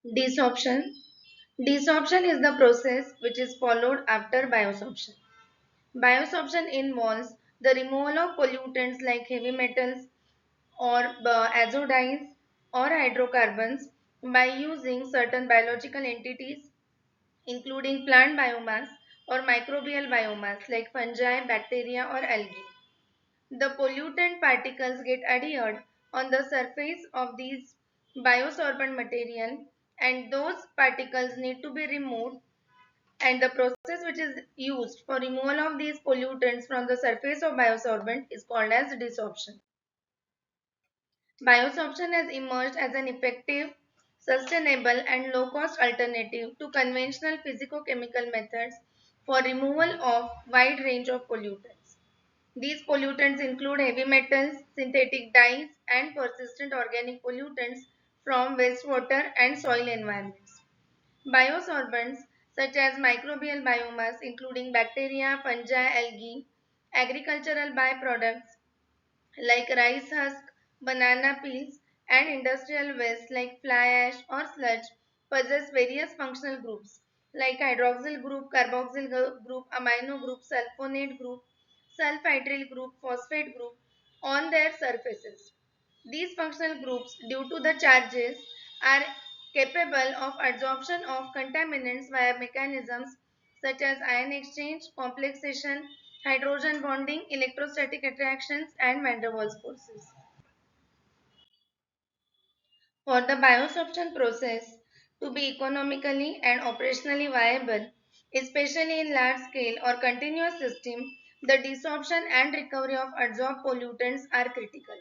Desorption. Desorption is the process which is followed after biosorption. Biosorption involves the removal of pollutants like heavy metals or azodyes or hydrocarbons by using certain biological entities including plant biomass or microbial biomass like fungi, bacteria or algae. The pollutant particles get adhered on the surface of these biosorbent material and those particles need to be removed, and the process which is used for removal of these pollutants from the surface of biosorbent is called as desorption. Biosorption has emerged as an effective, sustainable and low-cost alternative to conventional physicochemical methods for removal of wide range of pollutants. These pollutants include heavy metals, synthetic dyes, and persistent organic pollutants from wastewater and soil environments. Biosorbents such as microbial biomass including bacteria, fungi, algae, agricultural byproducts like rice husk, banana peels, and industrial waste like fly ash or sludge possess various functional groups like hydroxyl group, carboxyl group, amino group, sulfonate group, sulfhydryl group, phosphate group on their surfaces. These functional groups, due to the charges, are capable of adsorption of contaminants via mechanisms such as ion exchange, complexation, hydrogen bonding, electrostatic attractions, and van der Waals forces. For the biosorption process to be economically and operationally viable, especially in large scale or continuous system, the desorption and recovery of adsorbed pollutants are critical.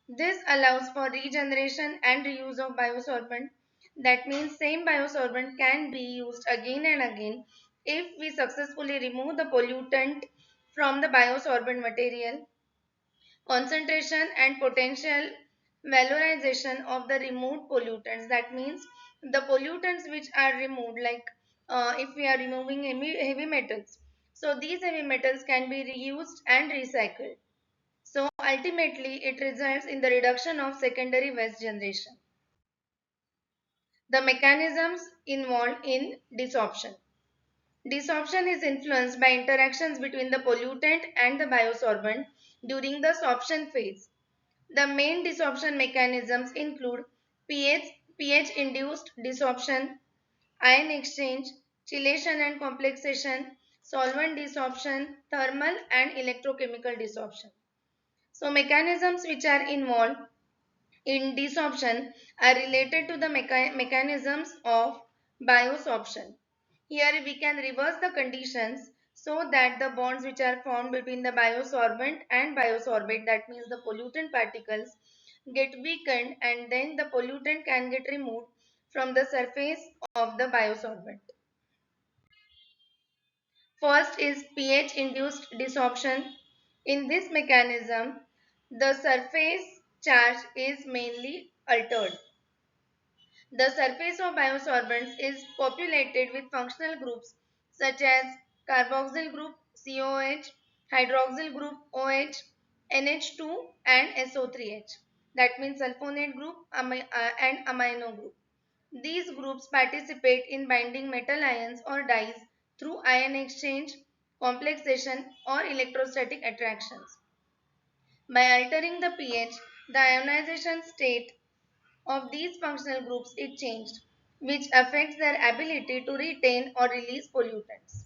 This allows for regeneration and reuse of biosorbent. That means same biosorbent can be used again and again if we successfully remove the pollutant from the biosorbent material. Concentration and potential valorization of the removed pollutants. That means the pollutants which are removed, like if we are removing heavy metals, so these heavy metals can be reused and recycled. So ultimately, it results in the reduction of secondary waste generation. The mechanisms involved in desorption. Desorption is influenced by interactions between the pollutant and the biosorbent during the sorption phase. The main desorption mechanisms include pH-induced desorption, ion exchange, chelation and complexation, solvent desorption, thermal and electrochemical desorption. So mechanisms which are involved in desorption are related to the mechanisms of biosorption. Here we can reverse the conditions so that the bonds which are formed between the biosorbent and biosorbate, that means the pollutant particles, get weakened and then the pollutant can get removed from the surface of the biosorbent. First is pH induced desorption. In this mechanism, the surface charge is mainly altered. The surface of biosorbents is populated with functional groups such as carboxyl group COH, hydroxyl group OH, NH2 and SO3H. That means sulfonate group and amino group. These groups participate in binding metal ions or dyes through ion exchange, complexation or electrostatic attractions. By altering the pH, the ionization state of these functional groups is changed, which affects their ability to retain or release pollutants.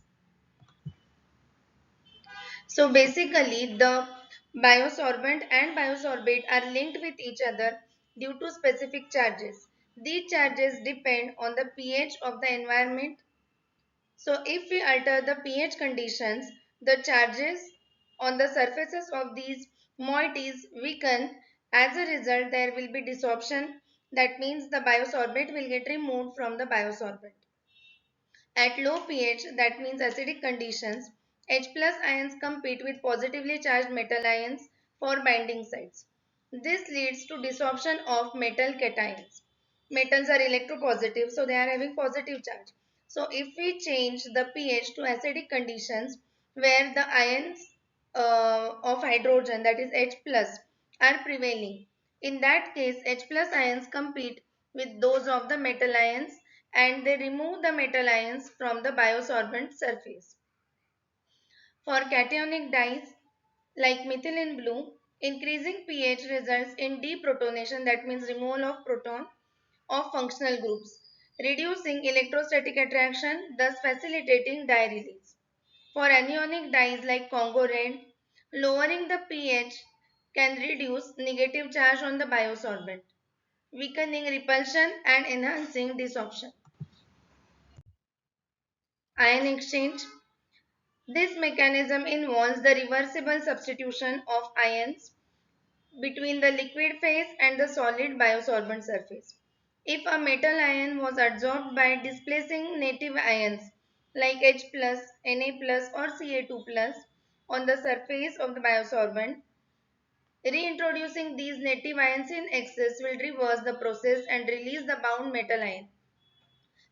So basically, the biosorbent and biosorbate are linked with each other due to specific charges. These charges depend on the pH of the environment. So if we alter the pH conditions, the charges on the surfaces of these moieties weaken. As a result, there will be desorption. That means the biosorbate will get removed from the biosorbent. At low pH, that means acidic conditions, H plus ions compete with positively charged metal ions for binding sites. This leads to desorption of metal cations. Metals are electropositive, so they are having positive charge. So if we change the pH to acidic conditions where the ions of hydrogen, that is H plus, are prevailing, in that case H plus ions compete with those of the metal ions, and they remove the metal ions from the biosorbent surface. For cationic dyes like methylene blue, increasing pH results in deprotonation, that means removal of proton of functional groups, reducing electrostatic attraction, thus facilitating dye release. For anionic dyes like Congo red, lowering the pH can reduce negative charge on the biosorbent, weakening repulsion and enhancing desorption. Ion exchange. This mechanism involves the reversible substitution of ions between the liquid phase and the solid biosorbent surface. If a metal ion was adsorbed by displacing native ions like H+, Na+, or Ca2+, on the surface of the biosorbent, reintroducing these native ions in excess will reverse the process and release the bound metal ion.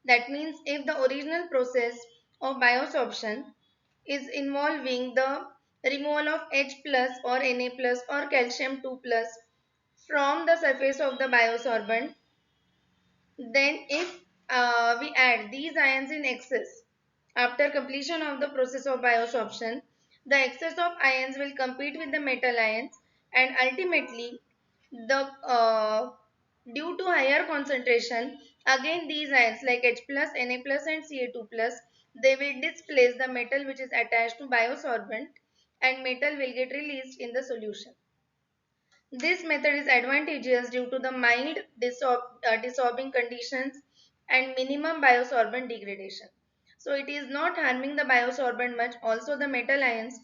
That means if the original process of biosorption is involving the removal of H plus or Na plus or calcium 2 plus from the surface of the biosorbent, then if we add these ions in excess after completion of the process of biosorption, the excess of ions will compete with the metal ions, and ultimately the due to higher concentration, again these ions like H plus, Na plus and Ca2 plus, they will displace the metal which is attached to biosorbent, and metal will get released in the solution. This method is advantageous due to the mild desorbing conditions and minimum biosorbent degradation. So it is not harming the biosorbent much. Also the metal ions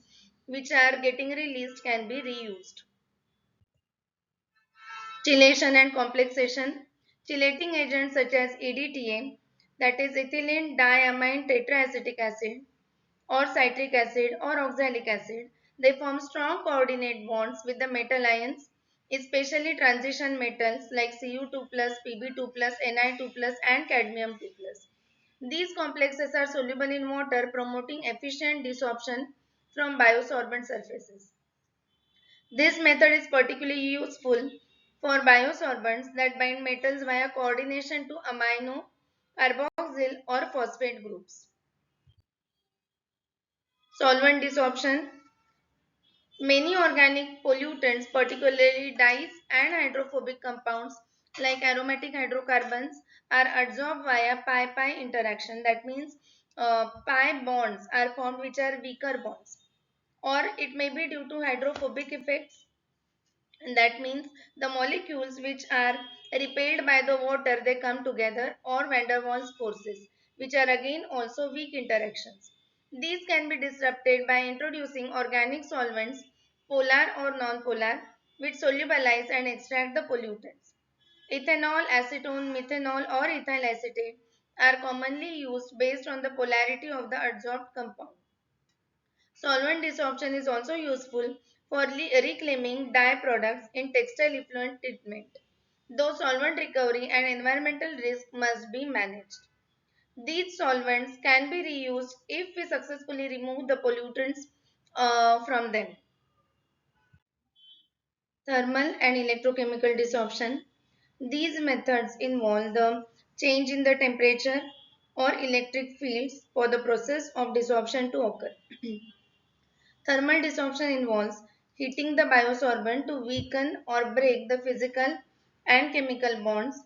which are getting released can be reused. Chelation and complexation. Chelating agents such as EDTA, that is ethylene diamine tetraacetic acid, or citric acid or oxalic acid, they form strong coordinate bonds with the metal ions, especially transition metals like Cu2+, Pb2+, Ni2+, and cadmium 2+. These complexes are soluble in water, promoting efficient desorption from biosorbent surfaces. This method is particularly useful for biosorbents that bind metals via coordination to amino, carboxyl, or phosphate groups. Solvent desorption. Many organic pollutants, particularly dyes and hydrophobic compounds like aromatic hydrocarbons, are adsorbed via pi-pi interaction. That means pi bonds are formed which are weaker bonds. Or it may be due to hydrophobic effects, and that means the molecules which are repelled by the water, they come together, or van der Waals forces, which are again also weak interactions. These can be disrupted by introducing organic solvents, polar or non-polar, which solubilize and extract the pollutants. Ethanol, acetone, methanol, or ethyl acetate are commonly used based on the polarity of the adsorbed compound. Solvent desorption is also useful for reclaiming dye products in textile effluent treatment, though solvent recovery and environmental risk must be managed. These solvents can be reused if we successfully remove the pollutants from them. Thermal and electrochemical desorption. These methods involve the change in the temperature or electric fields for the process of desorption to occur. Thermal desorption involves heating the biosorbent to weaken or break the physical and chemical bonds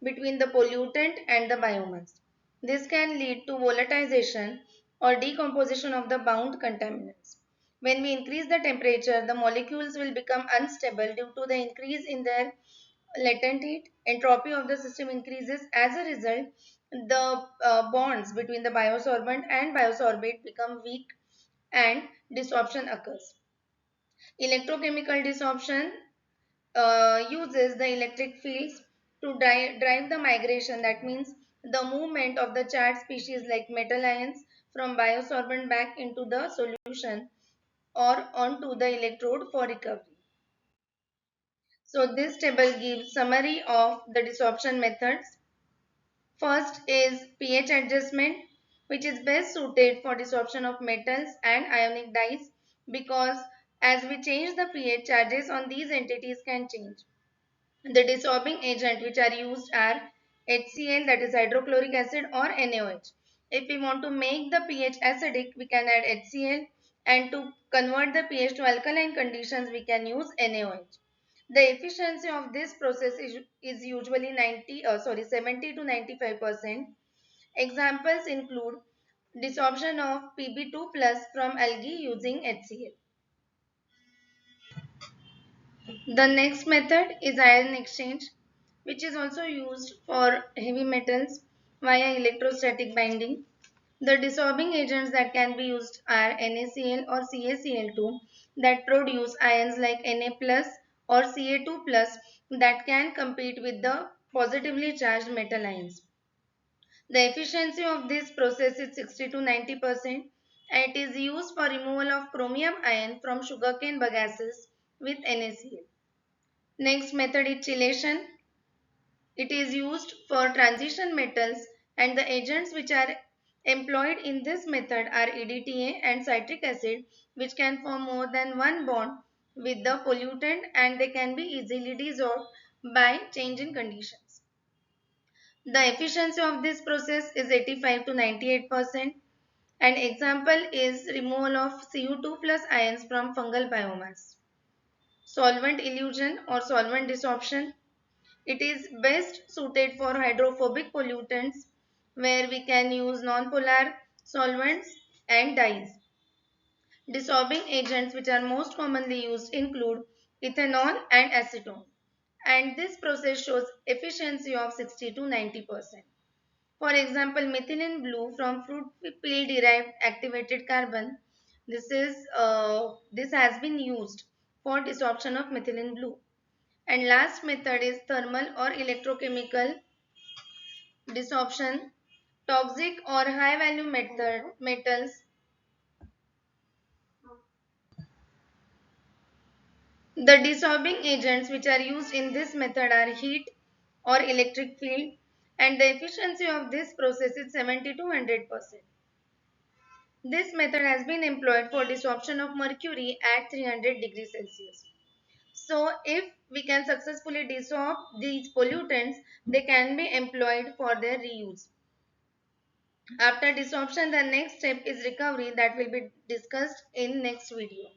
between the pollutant and the biomass. This can lead to volatilization or decomposition of the bound contaminants. When we increase the temperature, the molecules will become unstable due to the increase in their latent heat. Entropy of the system increases. As a result, the bonds between the biosorbent and biosorbate become weak and desorption occurs. Electrochemical desorption uses the electric fields to drive the migration, that means the movement of the charged species like metal ions from biosorbent back into the solution or onto the electrode for recovery. So this table gives summary of the desorption methods. First is pH adjustment, which is best suited for desorption of metals and ionic dyes, because as we change the pH, charges on these entities can change. The dissolving agent which are used are HCl, that is hydrochloric acid, or NaOH. If we want to make the pH acidic, we can add HCl, and to convert the pH to alkaline conditions, we can use NaOH. The efficiency of this process is usually 70 to 95%. Examples include desorption of Pb2 plus from algae using HCl. The next method is ion exchange, which is also used for heavy metals via electrostatic binding. The dissolving agents that can be used are NaCl or CaCl2 that produce ions like Na plus or Ca2 plus that can compete with the positively charged metal ions. The efficiency of this process is 60 to 90%, and it is used for removal of chromium ion from sugarcane bagases with NaCl. Next method is chelation. It is used for transition metals, and the agents which are employed in this method are EDTA and citric acid, which can form more than one bond with the pollutant, and they can be easily dissolved by change in conditions. The efficiency of this process is 85 to 98%. An example is removal of Cu2 plus ions from fungal biomass. Solvent elution or solvent desorption. It is best suited for hydrophobic pollutants where we can use nonpolar solvents and dyes. Dissolving agents which are most commonly used include ethanol and acetone, and this process shows efficiency of 60 to 90%. For example, methylene blue from fruit peel derived activated carbon. This has been used for desorption of methylene blue. And last method is thermal or electrochemical desorption. Toxic or high value metals. The dissolving agents which are used in this method are heat or electric field, and the efficiency of this process is 70 to 100%. This method has been employed for desorption of mercury at 300 degrees Celsius. So, if we can successfully dissolve these pollutants, they can be employed for their reuse. After desorption, the next step is recovery that will be discussed in next video.